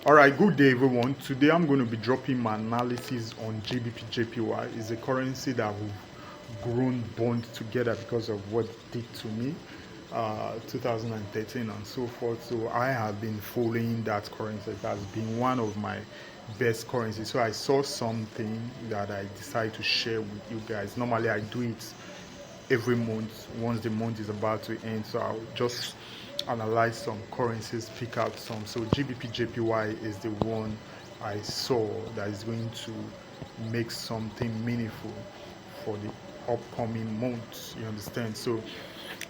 All right, good day everyone. Today I'm going to be dropping my analysis on GBPJPY. It's a currency that we've grown bond together because of what it did to me 2013 and so forth. So I have been following that currency. It has been one of my best currencies. So I saw something that I decided to share with you guys. Normally I do it every month once the month is about to end, so I'll just analyze some currencies, pick out some. So GBPJPY is the one I saw that is going to make something meaningful for the upcoming months, you understand. So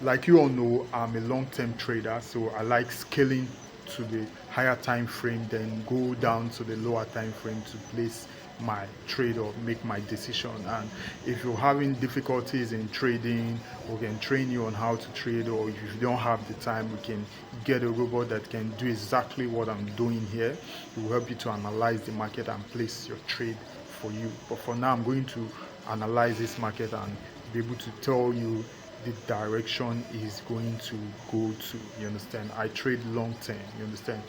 like you all know, I'm a long-term trader, so I like scaling to the higher time frame, then go down to the lower time frame to place my trade or make my decision. And if you're having difficulties in trading, we can train you on how to trade, or if you don't have the time, we can get a robot that can do exactly what I'm doing here. It will help you to analyze the market and place your trade for you. But for now, I'm going to analyze this market and be able to tell you the direction is going to go to. You understand? I trade long term. You understand?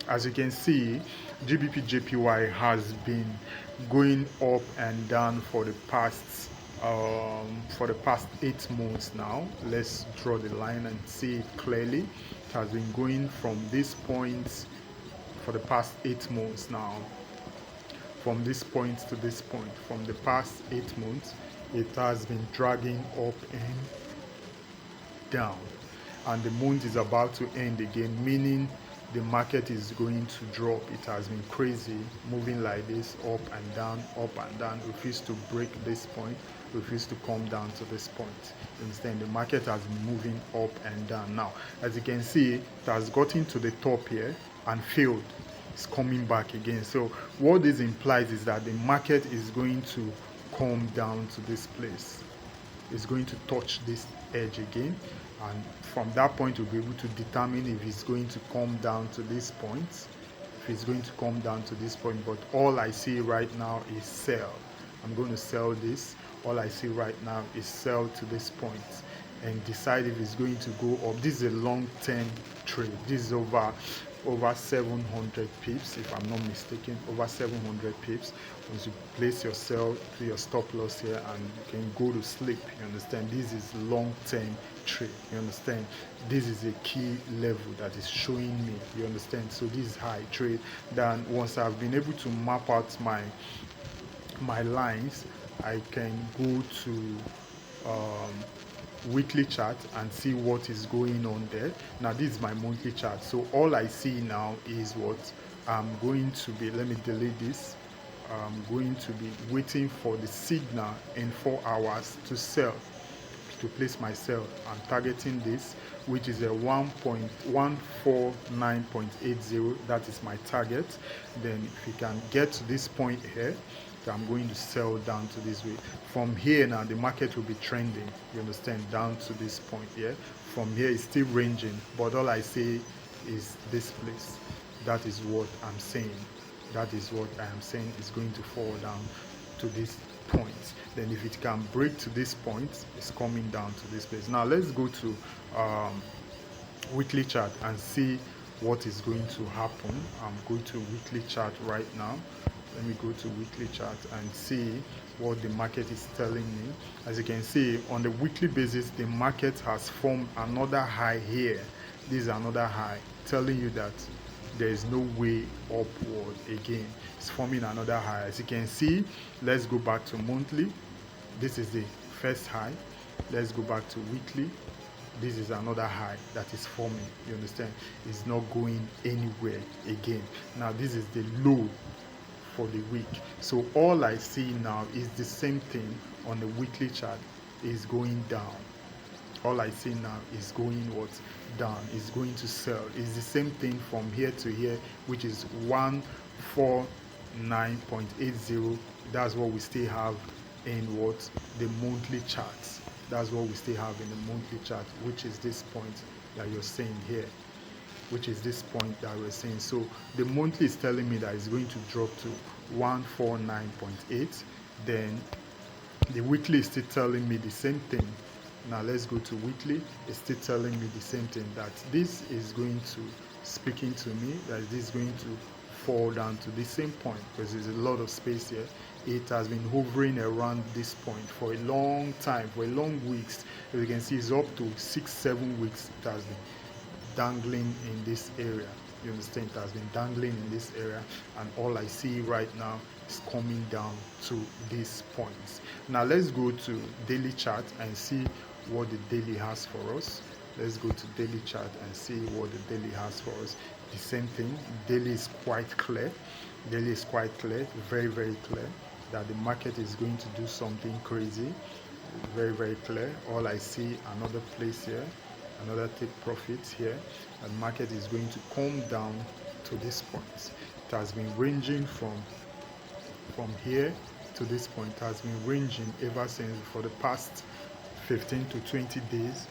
As you can see, GBPJPY has been going up and down for the past 8 months now. Let's draw the line and see it clearly. It has been going from this point for the past 8 months now, from this point to this point. From the past 8 months, it has been dragging up and down, and the month is about to end again, meaning the market is going to drop. It has been crazy, moving like this, up and down, refused to break this point, refused to come down to this point. Instead, the market has been moving up and down. Now, as you can see, it has gotten to the top here and failed. It's coming back again. So what this implies is that the market is going to come down to this place. Is going to touch this edge again, and from that point we'll be able to determine if it's going to come down to this point, if it's going to come down to this point. But all I see right now is sell. I'm going to sell this. All I see right now is sell to this point and decide if it's going to go up. This is a long-term trade. This is over 700 pips, if I'm not mistaken, over 700 pips. Once you place your sell to your stop loss here, and you can go to sleep. You understand? This is long-term trade. You understand? This is a key level that is showing me. You understand? So this is high trade. Then once I've been able to map out my lines, I can go to weekly chart and see what is going on there. Now this is my monthly chart, so all I see now is what I'm going to be, let me delete this. I'm going to be waiting for the signal in 4 hours to sell, to place my sell. I'm targeting this, which is a 1.149.80. that is my target. Then if you can get to this point here, I'm going to sell down to this way. From here now, the market will be trending, you understand, down to this point here. From here it's still ranging, but all I say is this place. That is what I'm saying. That is what I am saying is going to fall down to this point. Then if it can break to this point, it's coming down to this place. Now let's go to weekly chart and see what is going to happen. I'm going to weekly chart right now. Let me go to weekly chart and see what the market is telling me. As you can see, on the weekly basis, the market has formed another high here. This is another high, telling you that there is no way upward again. It's forming another high. As you can see, let's go back to monthly. This is the first high. Let's go back to weekly. This is another high that is forming. You understand? It's not going anywhere again. Now this is the low for the week. So all I see now is the same thing on the weekly chart, is going down. All I see now is going what? Down. Is going to sell. It's the same thing from here to here, which is 149.80. That's what we still have in what? The monthly charts. That's what we still have in the monthly chart, which is this point that you're seeing here, which is this point that we're saying. So the monthly is telling me that it's going to drop to 149.8. Then the weekly is still telling me the same thing. Now let's go to weekly. It's still telling me the same thing, that this is going to, speaking to me, that this is going to fall down to the same point because there's a lot of space here. It has been hovering around this point for a long time, for a long weeks. As you can see, it's up to 6-7 weeks it has been dangling in this area. You understand? It has been dangling in this area, and all I see right now is coming down to these points. Now let's go to daily chart and see what the daily has for us. Let's go to daily chart and see what the daily has for us. The same thing. Daily is quite clear. Daily is quite clear, very clear, that the market is going to do something crazy. Very clear. All I see, another place here, another take profit here, and market is going to come down to this point. It has been ranging from here to this point. It has been ranging ever since for the past 15 to 20 days.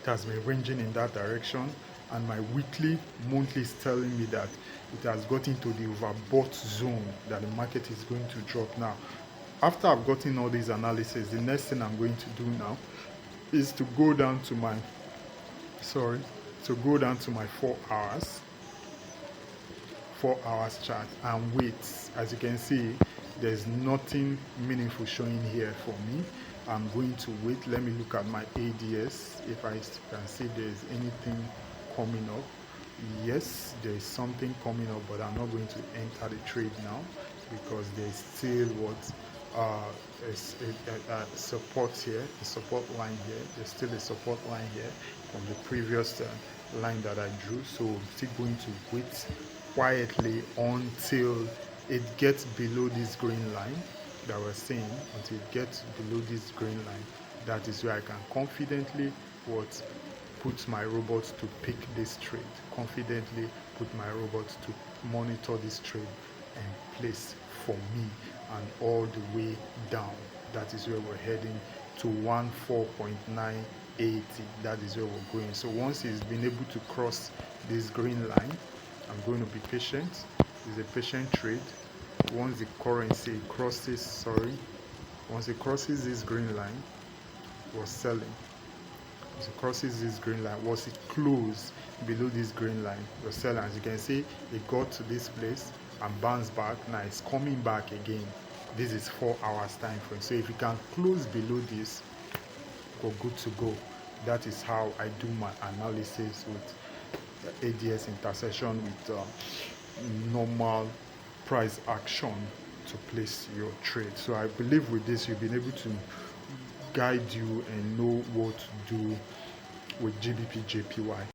It has been ranging in that direction, and my weekly, monthly is telling me that it has gotten to the overbought zone, that the market is going to drop now. After I've gotten all these analysis, the next thing I'm going to do now is to go down to my 4 hours chart and wait. As you can see, there's nothing meaningful showing here for me. I'm going to wait. Let me look at my ADS if I can see there's anything coming up. Yes, there's something coming up, but I'm not going to enter the trade now because there's still support here, a support line here. There's still a support line here from the previous line that I drew. So I'm still going to wait quietly until it gets below this green line that we're seeing. Until it gets below this green line, that is where I can confidently put my robots to pick this trade, confidently put my robots to monitor this trade and place for me, and all the way down. That is where we're heading to 14.980. That is where we're going. So once it's been able to cross this green line, I'm going to be patient. It's a patient trade. Once the currency crosses, once it crosses this green line, we're selling. Once it crosses this green line, once it closes below this green line, we're selling. As you can see, it got to this place and bounced back. Now it's coming back again. This is 4 hours time frame. So if you can close below this, we're good to go. That is how I do my analysis with ADS intersection with normal price action to place your trade. So I believe with this you've been able to guide you and know what to do with GBPJPY.